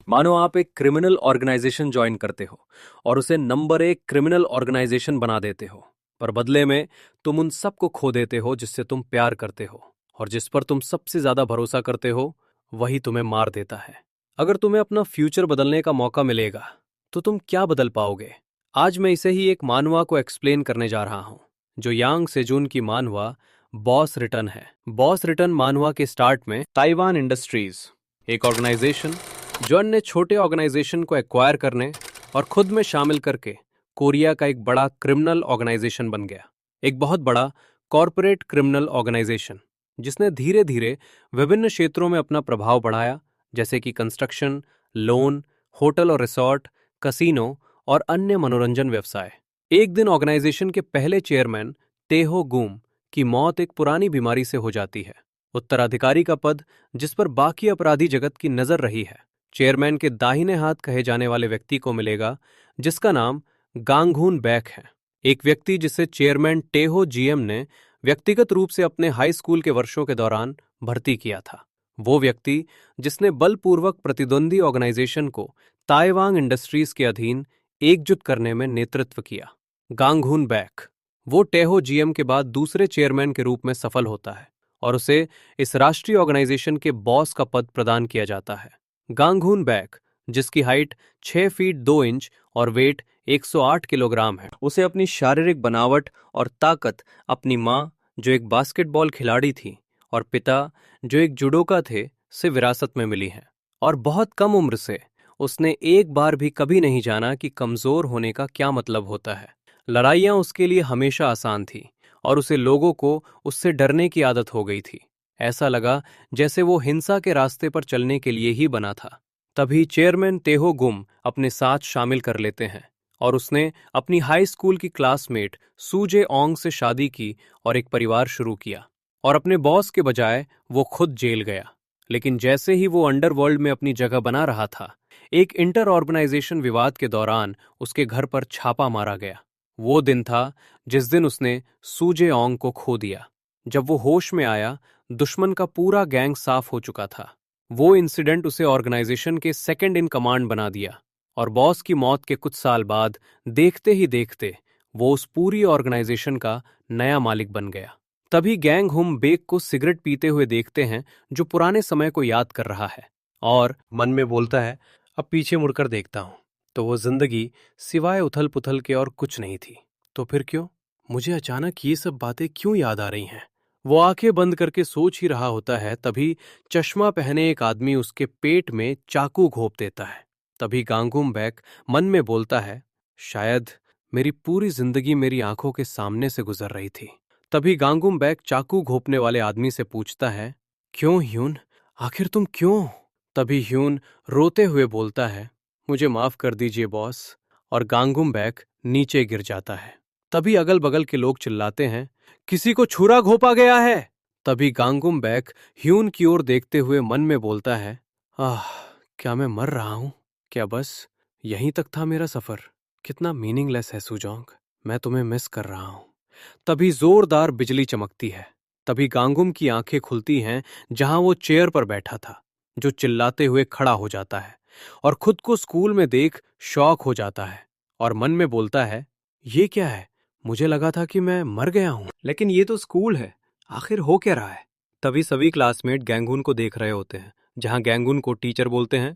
मानो आप एक क्रिमिनल ऑर्गेनाइजेशन ज्वाइन करते हो और उसे नंबर 1 क्रिमिनल ऑर्गेनाइजेशन बना देते हो, पर बदले में तुम उन सबको खो देते हो जिससे तुम प्यार करते हो, और जिस पर तुम सबसे ज्यादा भरोसा करते हो वही तुम्हें मार देता है। अगर तुम्हें अपना फ्यूचर बदलने का मौका मिलेगा तो तुम क्या बदल पाओगे? आज मैं इसे ही एक मानवा को एक्सप्लेन करने जा रहा हूं, जो यांग सेजून की मानवा बॉस रिटर्न है। बॉस रिटर्न मानवा के स्टार्ट में ताइवान इंडस्ट्रीज, एक ऑर्गेनाइजेशन जो अन्य छोटे ऑर्गेनाइजेशन को एक्वायर करने और खुद में शामिल करके कोरिया का एक बड़ा क्रिमिनल ऑर्गेनाइजेशन बन गया। एक बहुत बड़ा कॉरपोरेट क्रिमिनल ऑर्गेनाइजेशन जिसने धीरे धीरे विभिन्न क्षेत्रों में अपना प्रभाव बढ़ाया, जैसे कि कंस्ट्रक्शन, लोन, होटल और रिसोर्ट, कसिनो और अन्य मनोरंजन व्यवसाय। एक दिन ऑर्गेनाइजेशन के पहले चेयरमैन तेहो गुम की मौत एक पुरानी बीमारी से हो जाती है। उत्तराधिकारी का पद जिस पर बाकी अपराधी जगत की नजर रही है, चेयरमैन के दाहिने हाथ कहे जाने वाले व्यक्ति को मिलेगा, जिसका नाम गांगहून बैक है। एक व्यक्ति जिसे चेयरमैन टेहो जीएम ने व्यक्तिगत रूप से अपने हाई स्कूल के वर्षों के दौरान भर्ती किया था। वो व्यक्ति जिसने बलपूर्वक प्रतिद्वंदी ऑर्गेनाइजेशन को ताइवांग इंडस्ट्रीज के अधीन एकजुट करने में नेतृत्व किया। गांगहून बैक वो टेहो जीएम के बाद दूसरे चेयरमैन के रूप में सफल होता है और उसे इस राष्ट्रीय ऑर्गेनाइजेशन के बॉस का पद प्रदान किया जाता है। गांगहून बैक, जिसकी हाइट 6 फीट 2 इंच और वेट 108 किलोग्राम है, उसे अपनी शारीरिक बनावट और ताकत अपनी मां, जो एक बास्केटबॉल खिलाड़ी थी, और पिता, जो एक जुडोका थे, से विरासत में मिली है। और बहुत कम उम्र से उसने एक बार भी कभी नहीं जाना कि कमजोर होने का क्या मतलब होता है। लड़ाइयां उसके लिए हमेशा आसान थी और उसे लोगों को उससे डरने की आदत हो गई थी। ऐसा लगा जैसे वो हिंसा के रास्ते पर चलने के लिए ही बना था। तभी चेयरमैन तेहो गुम अपने साथ शामिल कर लेते हैं और उसने अपनी हाई स्कूल की क्लासमेट सूजे ओंग से शादी की और एक परिवार शुरू किया। और अपने बॉस के बजाय वो खुद जेल गया। लेकिन जैसे ही वो अंडरवर्ल्ड में अपनी जगह बना रहा था, एक इंटर ऑर्गेनाइजेशन विवाद के दौरान उसके घर पर छापा मारा गया। वो दिन था जिस दिन उसने सूजे ओंग को खो दिया। जब वो होश में आया, दुश्मन का पूरा गैंग साफ हो चुका था। वो इंसिडेंट उसे ऑर्गेनाइजेशन के सेकंड इन कमांड बना दिया और बॉस की मौत के कुछ साल बाद देखते ही देखते वो उस पूरी ऑर्गेनाइजेशन का नया मालिक बन गया। तभी गैंग हुम बेक को सिगरेट पीते हुए देखते हैं, जो पुराने समय को याद कर रहा है, और मन में बोलता है, अब पीछे मुड़कर देखता हूं तो वो जिंदगी सिवाय उथल पुथल के और कुछ नहीं थी। तो फिर क्यों मुझे अचानक ये सब बातें क्यों याद आ रही हैं? वो आंखें बंद करके सोच ही रहा होता है, तभी चश्मा पहने एक आदमी उसके पेट में चाकू घोंप देता है। तभी गांगुम बैक मन में बोलता है, शायद मेरी पूरी जिंदगी मेरी आंखों के सामने से गुजर रही थी। तभी गांगुम बैक चाकू घोंपने वाले आदमी से पूछता है, क्यों ह्यून, आखिर तुम क्यों? तभी ह्यून रोते हुए बोलता है, मुझे माफ कर दीजिए बॉस, और गांगुम बैक नीचे गिर जाता है। तभी अगल बगल के लोग चिल्लाते हैं, किसी को छुरा घोंपा गया है। तभी गांगुम बैक ह्यून की ओर देखते हुए मन में बोलता है, आह, क्या मैं मर रहा हूं? क्या बस यहीं तक था मेरा सफर? कितना मीनिंगलेस है सुजोंग, मैं तुम्हें मिस कर रहा हूं। तभी जोरदार बिजली चमकती है। तभी गांगुम की आंखें खुलती हैं जहां वो चेयर पर बैठा था, जो चिल्लाते हुए खड़ा हो जाता है और खुद को स्कूल में देख शॉक हो जाता है और मन में बोलता है, ये क्या है? मुझे लगा था कि मैं मर गया हूं, लेकिन ये तो स्कूल है, आखिर हो क्या रहा है? तभी सभी क्लासमेट गैंगून को देख रहे होते हैं, जहां गैंगून को टीचर बोलते हैं,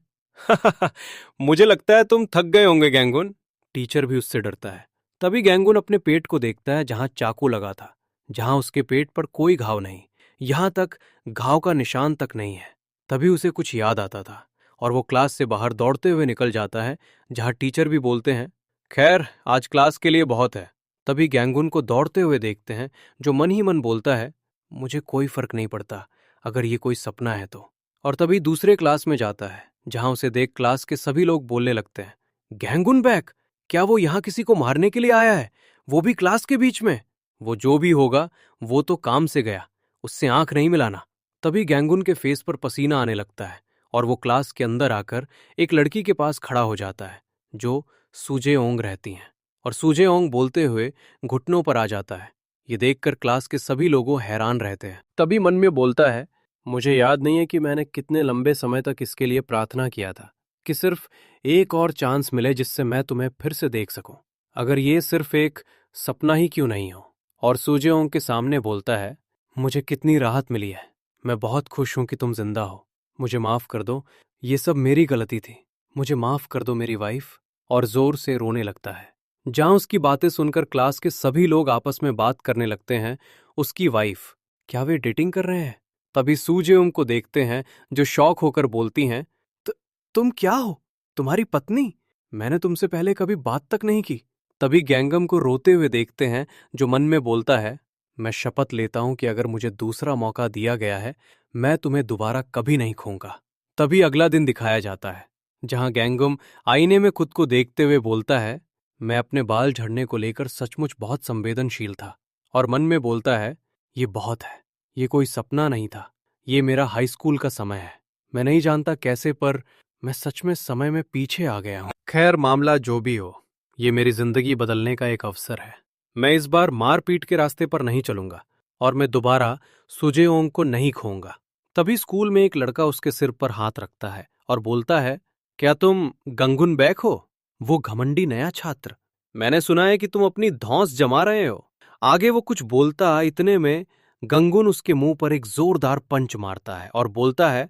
मुझे लगता है तुम थक गए होंगे गैंगून। टीचर भी उससे डरता है। तभी गैंगून अपने पेट को देखता है जहां चाकू लगा था, जहां उसके पेट पर कोई घाव नहीं, यहां तक घाव का निशान तक नहीं है। तभी उसे कुछ याद आता था और वो क्लास से बाहर दौड़ते हुए निकल जाता है, जहां टीचर भी बोलते हैं, खैर आज क्लास के लिए बहुत है। तभी गैंगून को दौड़ते हुए देखते हैं, जो मन ही मन बोलता है, मुझे कोई फर्क नहीं पड़ता अगर ये कोई सपना है तो। और तभी दूसरे क्लास में जाता है, जहां उसे देख क्लास के सभी लोग बोलने लगते हैं, गैंगून बैक, क्या वो यहां किसी को मारने के लिए आया है, वो भी क्लास के बीच में? वो जो भी होगा वो तो काम से गया, उससे आंख नहीं मिलाना। तभी गैंगून के फेस पर पसीना आने लगता है और वो क्लास के अंदर आकर एक लड़की के पास खड़ा हो जाता है, जो सूजे ओंग रहती हैं, और सूजे ओंग बोलते हुए घुटनों पर आ जाता है। ये देखकर क्लास के सभी लोगों हैरान रहते हैं। तभी मन में बोलता है, मुझे याद नहीं है कि मैंने कितने लंबे समय तक इसके लिए प्रार्थना किया था, कि सिर्फ एक और चांस मिले जिससे मैं तुम्हें फिर से देख सकूं, अगर ये सिर्फ एक सपना ही क्यों नहीं हो। और सूजेओंग के सामने बोलता है, मुझे कितनी राहत मिली है, मैं बहुत खुश हूं कि तुम जिंदा हो, मुझे माफ कर दो, ये सब मेरी गलती थी, मुझे माफ कर दो मेरी वाइफ। और जोर से रोने लगता है। जहां उसकी बातें सुनकर क्लास के सभी लोग आपस में बात करने लगते हैं, उसकी वाइफ, क्या वे डेटिंग कर रहे हैं? तभी सूजेओंग को देखते हैं, जो शॉक होकर बोलती हैं, तुम क्या हो? तुम्हारी पत्नी? मैंने तुमसे पहले कभी बात तक नहीं की। तभी गैंगम को रोते हुए देखते हैं, जो मन में बोलता है, मैं शपथ लेता हूं कि अगर मुझे दूसरा मौका दिया गया है, मैं तुम्हें दोबारा कभी नहीं खोऊंगा। तभी अगला दिन दिखाया जाता है, जहां गैंगम आईने में खुद को देखते हुए बोलता है, मैं अपने बाल झड़ने को लेकर सचमुच बहुत संवेदनशील था। और मन में बोलता है, ये बहुत है, ये कोई सपना नहीं था, ये मेरा हाई स्कूल का समय है। मैं नहीं जानता कैसे, पर मैं सच में समय में पीछे आ गया हूं। खैर, मामला जो भी हो, ये मेरी जिंदगी बदलने का एक अवसर है। मैं इस बार मारपीट के रास्ते पर नहीं चलूंगा और मैं दोबारा सुजेओंग को नहीं खोऊंगा। तभी स्कूल में एक लड़का उसके सिर पर हाथ रखता है और बोलता है, क्या तुम गंगुन बैक हो, वो घमंडी नया छात्र? मैंने सुना है कि तुम अपनी धौंस जमा रहे हो। आगे वो कुछ बोलता, इतने में गंगुन उसके मुंह पर एक जोरदार पंच मारता है और बोलता है,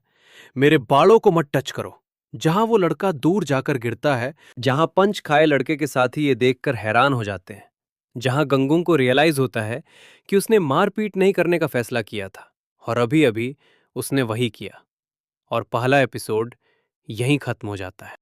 मेरे बालों को मत टच करो। जहां वो लड़का दूर जाकर गिरता है, जहां पंच खाए लड़के के साथी ये देखकर हैरान हो जाते हैं, जहां गंगून को रियलाइज होता है कि उसने मारपीट नहीं करने का फैसला किया था और अभी अभी उसने वही किया। और पहला एपिसोड यहीं खत्म हो जाता है।